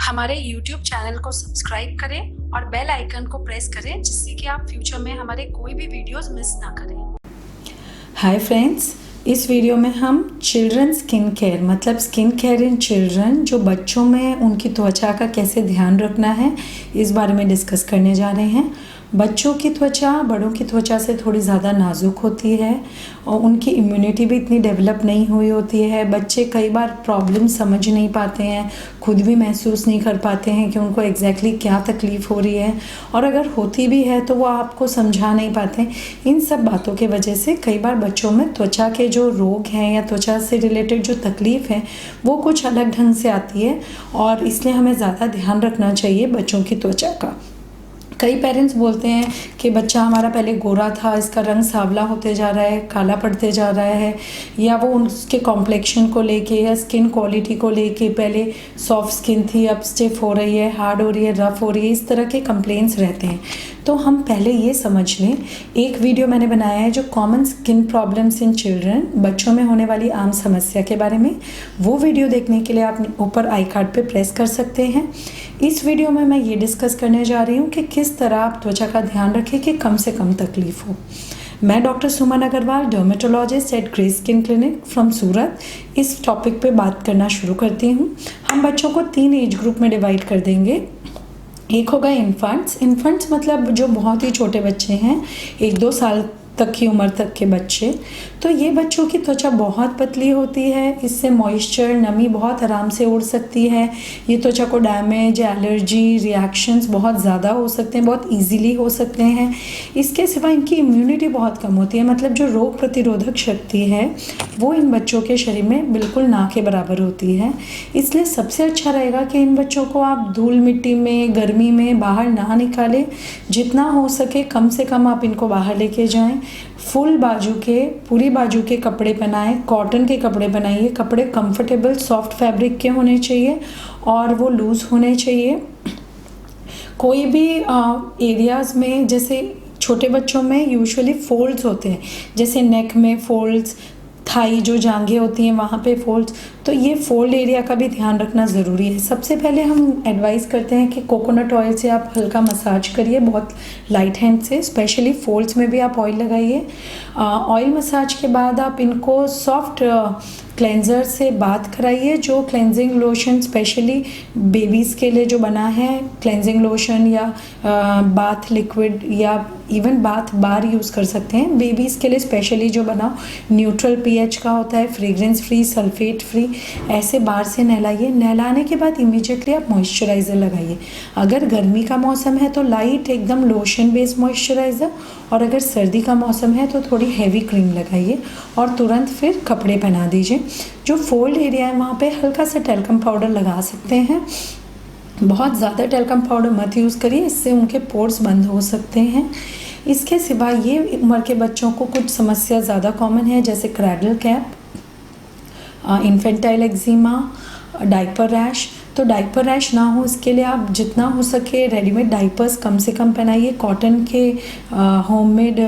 हमारे YouTube channel को subscribe करें और बेल आइकन को प्रेस करें जिससे कि आप फ्यूचर में हमारे कोई भी वीडियोस मिस ना करें। हाय फ्रेंड्स, इस वीडियो में हम चिल्ड्रन स्किन केयर मतलब स्किन केयर इन चिल्ड्रन जो बच्चों में उनकी त्वचा का कैसे ध्यान रखना है इस बारे में डिस्कस करने जा रहे हैं। बच्चों की त्वचा बड़ों की त्वचा से थोड़ी ज़्यादा नाजुक होती है और उनकी इम्यूनिटी भी इतनी डेवलप नहीं हुई होती है। बच्चे कई बार प्रॉब्लम समझ नहीं पाते हैं, खुद भी महसूस नहीं कर पाते हैं कि उनको एग्जैक्टली क्या तकलीफ़ हो रही है, और अगर होती भी है तो वो आपको समझा नहीं पाते। इन सब बातों की वजह से कई बार बच्चों में त्वचा के जो रोग हैं या त्वचा से रिलेटेड जो तकलीफ़ है वो कुछ अलग ढंग से आती है, और इसलिए हमें ज़्यादा ध्यान रखना चाहिए बच्चों की त्वचा का। कई पेरेंट्स बोलते हैं कि बच्चा हमारा पहले गोरा था, इसका रंग सांवला होते जा रहा है, काला पड़ते जा रहा है, या वो उसके कॉम्प्लेक्शन को लेके या स्किन क्वालिटी को लेके पहले सॉफ्ट स्किन थी अब स्टिफ हो रही है, हार्ड हो रही है, रफ़ हो रही है, इस तरह के कंप्लेंट्स रहते हैं। तो हम पहले ये समझ लें, एक वीडियो मैंने बनाया है जो common skin problems in children, बच्चों में होने वाली आम समस्या के बारे में। वो वीडियो देखने के लिए आप ऊपर आई कार्ड पे प्रेस कर सकते हैं। इस वीडियो में मैं ये डिस्कस करने जा रही हूँ कि किस तरह आप त्वचा का ध्यान रखें कि कम से कम तकलीफ हो। मैं doctor Suman Agarwal, dermatologist at grey skin clinic from Surat, इस टॉपिक पे बात करना शुरू करती हूँ। हम बच्चों को 3 एज ग्रुप में डिवाइड कर देंगे। एक होगा इन्फेंट्स मतलब जो बहुत ही छोटे बच्चे हैं, 1-2 साल तक की उम्र तक के बच्चे। तो ये बच्चों की त्वचा बहुत पतली होती है, इससे मॉइस्चर नमी बहुत आराम से उड़ सकती है। ये त्वचा को डैमेज, एलर्जी, रिएक्शंस बहुत ज़्यादा हो सकते हैं, बहुत इजीली हो सकते हैं। इसके सिवा इनकी इम्यूनिटी बहुत कम होती है, मतलब जो रोग प्रतिरोधक शक्ति है वो इन बच्चों के शरीर में बिल्कुल ना के बराबर होती है। इसलिए सबसे अच्छा रहेगा कि इन बच्चों को आप धूल मिट्टी में, गर्मी में बाहर ना निकालें। जितना हो सके कम से कम आप इनको बाहर लेके जाएं। फुल बाजू के, पूरी बाजू के कपड़े पहनाएं, कॉटन के कपड़े पहनाइए। कपड़े कंफर्टेबल सॉफ्ट फैब्रिक के होने चाहिए और वो लूज़ होने चाहिए। कोई भी एरियाज़ में, जैसे छोटे बच्चों में यूजुअली फोल्ड्स होते हैं, जैसे नेक में फोल्ड्स, थाई जो जांघें होती हैं वहाँ पे फोल्ड्स, तो ये फोल्ड एरिया का भी ध्यान रखना ज़रूरी है। सबसे पहले हम एडवाइस करते हैं कि कोकोनट ऑयल से आप हल्का मसाज करिए, बहुत लाइट हैंड से, स्पेशली फोल्ड्स में भी आप ऑयल लगाइए। ऑयल मसाज के बाद आप इनको सॉफ्ट क्लेंजर से बाथ कराइए। जो क्लेंजिंग लोशन स्पेशली बेबीज़ के लिए जो बना है, क्लेंजिंग लोशन या बाथ लिक्विड या इवन बाथ बार यूज़ कर सकते हैं। बेबीज़ के लिए स्पेशली जो बना न्यूट्रल पीएच का होता है, फ्रेग्रेंस फ्री, सल्फेट फ्री, ऐसे बार से नहलाइए। नहलाने के बाद इमीडिएटली आप मॉइस्चराइज़र लगाइए। अगर गर्मी का मौसम है तो लाइट एकदम लोशन बेस्ड मॉइस्चराइज़र, और अगर सर्दी का मौसम है तो थोड़ी हैवी क्रीम लगाइए और तुरंत फिर कपड़े पहना दीजिए। जो फोल्ड एरिया है वहाँ पे हल्का सा टैल्कम पाउडर लगा सकते हैं। बहुत ज़्यादा टैल्कम पाउडर मत यूज़ करिए, इससे उनके पोर्स बंद हो सकते हैं। इसके सिवा ये उम्र के बच्चों को कुछ समस्या ज़्यादा कॉमन है, जैसे cradle cap, infantile eczema, diaper rash. तो डाइपर रैश ना हो इसके लिए आप जितना हो सके रेडीमेड डाइपर्स कम से कम पहनाइए। कॉटन के होममेड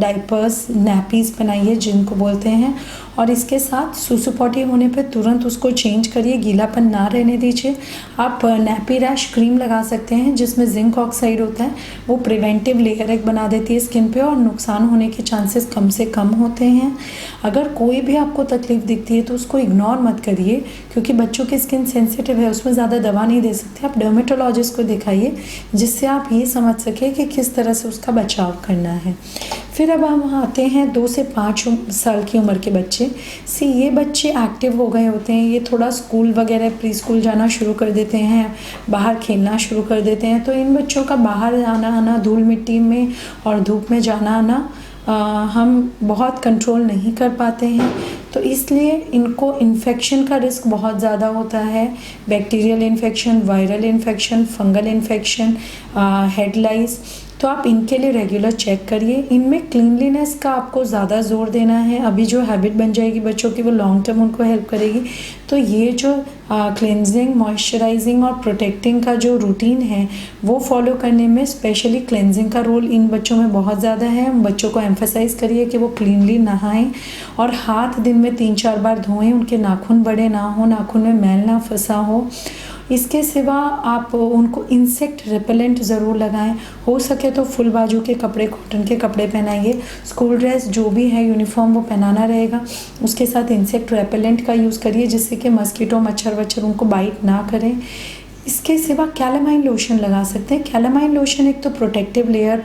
डाइपर्स, नैपीज़ पहनाइए जिनको बोलते हैं, और इसके साथ सुसु पॉटी होने पे तुरंत उसको चेंज करिए, गीलापन ना रहने दीजिए। आप नैपी रैश क्रीम लगा सकते हैं जिसमें जिंक ऑक्साइड होता है, वो प्रिवेंटिव लेयर एक बना देती है स्किन पे और नुकसान होने के चांसेस कम से कम होते हैं। अगर कोई भी आपको तकलीफ़ दिखती है तो उसको इग्नोर मत करिए, क्योंकि बच्चों की स्किन सेंसिटिव है, उसमें ज़्यादा दवा नहीं दे सकते। आप डर्मेटोलॉजिस्ट को दिखाइए जिससे आप ये समझ सकें कि किस तरह से उसका बचाव करना है। फिर अब हम आते हैं 2 से 5 साल की उम्र के बच्चे। ये बच्चे एक्टिव हो गए होते हैं, ये थोड़ा स्कूल वगैरह प्री स्कूल जाना शुरू कर देते हैं, बाहर खेलना शुरू कर देते हैं। तो इन बच्चों का बाहर जाना आना, धूल मिट्टी में और धूप में जाना आना हम बहुत कंट्रोल नहीं कर पाते हैं, तो इसलिए इनको इन्फेक्शन का रिस्क बहुत ज़्यादा होता है। Bacterial infection, viral infection, fungal infection, head lice. तो आप इनके लिए रेगुलर चेक करिए। इनमें क्लीनलीनेस का आपको ज़्यादा जोर देना है। अभी जो हैबिट बन जाएगी बच्चों की वो लॉन्ग टर्म उनको हेल्प करेगी। तो ये जो क्लेंजिंग, मॉइस्चराइजिंग और प्रोटेक्टिंग का जो रूटीन है वो फॉलो करने में स्पेशली क्लेंजिंग का रोल इन बच्चों में बहुत ज़्यादा है। बच्चों को एम्फेसाइज करिए कि वो क्लीनली नहाएं और हाथ दिन में 3-4 बार धोएं, उनके नाखून बड़े ना हो, नाखून में मैल ना फंसा हो। इसके सिवा आप उनको इंसेक्ट रिपेलेंट ज़रूर लगाएं, हो सके तो फुल बाजू के कपड़े, कॉटन के कपड़े पहनाइए। स्कूल ड्रेस जो भी है, यूनिफॉर्म, वो पहनाना रहेगा। उसके साथ इंसेक्ट रिपेलेंट का यूज़ करिए जिससे कि मस्कीटो, मच्छर वच्छर उनको बाइट ना करें। इसके सिवा कैलामाइन लोशन लगा सकते हैं। कैलामाइन लोशन एक तो प्रोटेक्टिव लेयर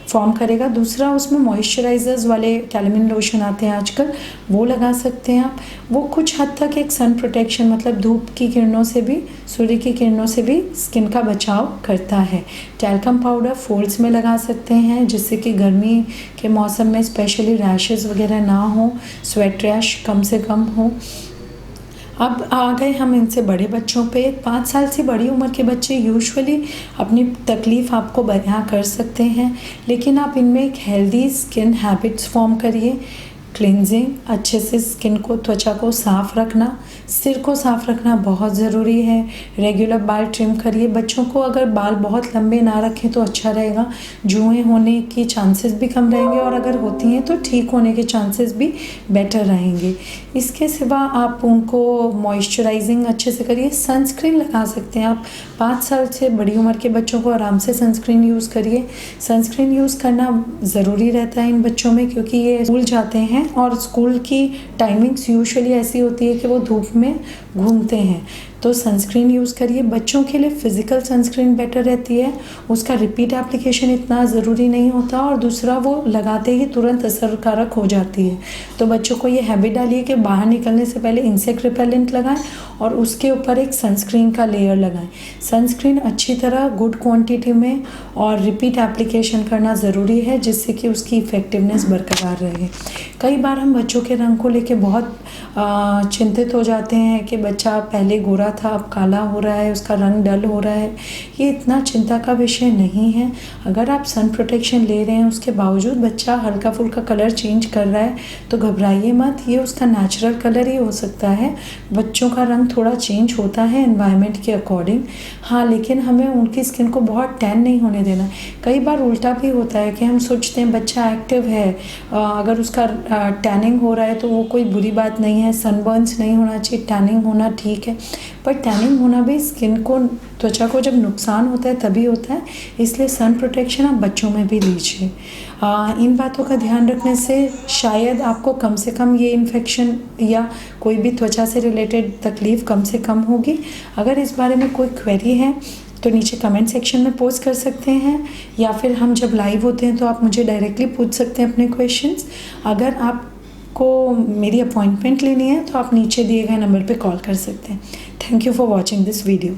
फॉर्म करेगा, दूसरा उसमें मॉइस्चराइजर्स वाले कैलामाइन लोशन आते हैं आजकल, वो लगा सकते हैं आप। वो कुछ हद तक एक सन प्रोटेक्शन, मतलब धूप की किरणों से भी, सूर्य की किरणों से भी स्किन का बचाव करता है। टैल्कम पाउडर फोल्ड्स में लगा सकते हैं जिससे कि गर्मी के मौसम में स्पेशली रैशेस वगैरह ना हो, स्वेट रैश कम से कम हो। अब आ गए हम इनसे बड़े बच्चों पे। 5 साल से बड़ी उम्र के बच्चे यूजुअली अपनी तकलीफ़ आपको बयां कर सकते हैं, लेकिन आप इनमें एक हेल्दी स्किन हैबिट्स फॉर्म करिए। क्लिनजिंग, अच्छे से स्किन को, त्वचा को साफ़ रखना, सिर को साफ़ रखना बहुत ज़रूरी है। रेगुलर बाल ट्रिम करिए। बच्चों को अगर बाल बहुत लंबे ना रखें तो अच्छा रहेगा, जुएँ होने की चांसेस भी कम रहेंगे और अगर होती हैं तो ठीक होने के चांसेस भी बेटर रहेंगे। इसके सिवा आप उनको मॉइस्चराइजिंग अच्छे से करिए। सनस्क्रीन लगा सकते हैं आप। 5 साल से बड़ी उम्र के बच्चों को आराम से सनस्क्रीन यूज़ करिए। सनस्क्रीन यूज़ करना ज़रूरी रहता है इन बच्चों में क्योंकि ये स्कूल जाते हैं और स्कूल की टाइमिंग्स यूजुअली ऐसी होती है कि वो धूप में घूमते हैं, तो सनस्क्रीन यूज़ करिए। बच्चों के लिए फ़िज़िकल सनस्क्रीन बेटर रहती है, उसका रिपीट एप्लीकेशन इतना ज़रूरी नहीं होता और दूसरा वो लगाते ही तुरंत असरकारक हो जाती है। तो बच्चों को ये हैबिट डालिए कि बाहर निकलने से पहले इंसेक्ट रिपेलेंट लगाएं और उसके ऊपर एक सनस्क्रीन का लेयर लगाएं। सनस्क्रीन अच्छी तरह, गुड क्वांटिटी में और रिपीट एप्लीकेशन करना ज़रूरी है जिससे कि उसकी इफ़ेक्टिवनेस बरकरार रहे। कई बार हम बच्चों के रंग को लेके बहुत चिंतित हो जाते हैं कि बच्चा पहले गोरा था, अब काला हो रहा है, उसका रंग डल हो रहा है। ये इतना चिंता का विषय नहीं है। अगर आप सन प्रोटेक्शन ले रहे हैं उसके बावजूद बच्चा हल्का फुल्का कलर चेंज कर रहा है तो घबराइए मत, ये उसका नेचुरल कलर ही हो सकता है। बच्चों का रंग थोड़ा चेंज होता है एनवायरनमेंट के अकॉर्डिंग। हाँ, लेकिन हमें उनकी स्किन को बहुत टैन नहीं होने देना। कई बार उल्टा भी होता है कि हम सोचते हैं बच्चा एक्टिव है, अगर उसका टैनिंग हो रहा है तो वो कोई बुरी बात नहीं है, सनबर्न्स नहीं होना चाहिए, टैनिंग होना ठीक है। पर टैनिंग होना भी स्किन को, त्वचा को जब नुकसान होता है तभी होता है, इसलिए सन प्रोटेक्शन आप बच्चों में भी लीजिए। इन बातों का ध्यान रखने से शायद आपको कम से कम ये इन्फेक्शन या कोई भी त्वचा से रिलेटेड तकलीफ़ कम से कम होगी। अगर इस बारे में कोई क्वेरी है तो नीचे कमेंट सेक्शन में पोस्ट कर सकते हैं या फिर हम जब लाइव होते हैं तो आप मुझे डायरेक्टली पूछ सकते हैं अपने क्वेश्चंस। अगर आपको मेरी अपॉइंटमेंट लेनी है तो आप नीचे दिए गए नंबर पे कॉल कर सकते हैं। Thank you for watching this video.